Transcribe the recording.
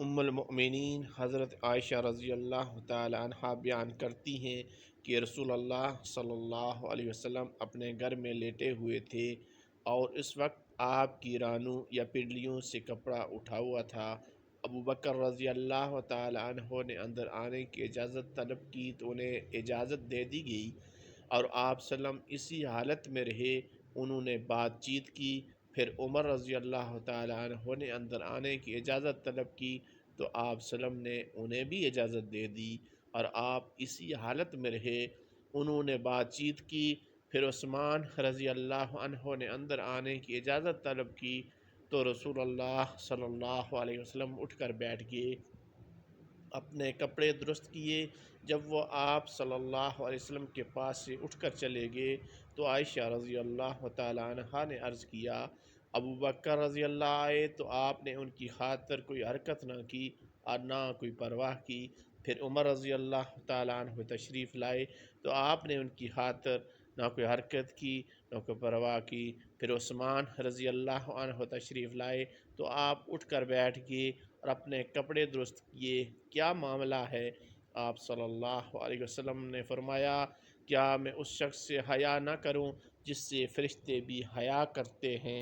ام المؤمنین حضرت عائشہ رضی اللہ تعالی عنہ بیان کرتی ہیں کہ رسول اللہ صلی اللہ علیہ وسلم اپنے گھر میں لیٹے ہوئے تھے اور اس وقت آپ کی رانوں یا پنڈلیوں سے کپڑا اٹھا ہوا تھا۔ ابو بکر رضی اللہ تعالی عنہ نے اندر آنے کی اجازت طلب کی تو انہیں اجازت دے دی گئی اور آپ سلم اسی حالت میں رہے۔ انہوں نے بات چیت کی، پھر عمر رضی اللہ تعالی عنہ نے اندر آنے کی اجازت طلب کی تو آپ سلم نے انہیں بھی اجازت دے دی اور آپ اسی حالت میں رہے۔ انہوں نے بات چیت کی، پھر عثمان رضی اللہ عنہ نے اندر آنے کی اجازت طلب کی تو رسول اللہ صلی اللہ علیہ وسلم اٹھ کر بیٹھ گئے، اپنے کپڑے درست کیے۔ جب وہ آپ صلی اللہ علیہ وسلم کے پاس سے اٹھ کر چلے گئے تو عائشہ رضی اللہ تعالی عنہا نے عرض کیا، ابو بکر رضی اللہ آئے تو آپ نے ان کی خاطر کوئی حرکت نہ کی اور نہ کوئی پرواہ کی۔ پھر عمر رضی اللہ تعالی عنہ تشریف لائے تو آپ نے ان کی خاطر نہ کوئی حرکت کی نہ کوئی پرواہ کی۔ پھر عثمان رضی اللہ عنہ تشریف لائے تو آپ اٹھ کر بیٹھ گئے اور اپنے کپڑے درست کیے۔ کیا معاملہ ہے؟ آپ صلی اللہ علیہ وسلم نے فرمایا، کیا میں اس شخص سے حیا نہ کروں جس سے فرشتے بھی حیا کرتے ہیں؟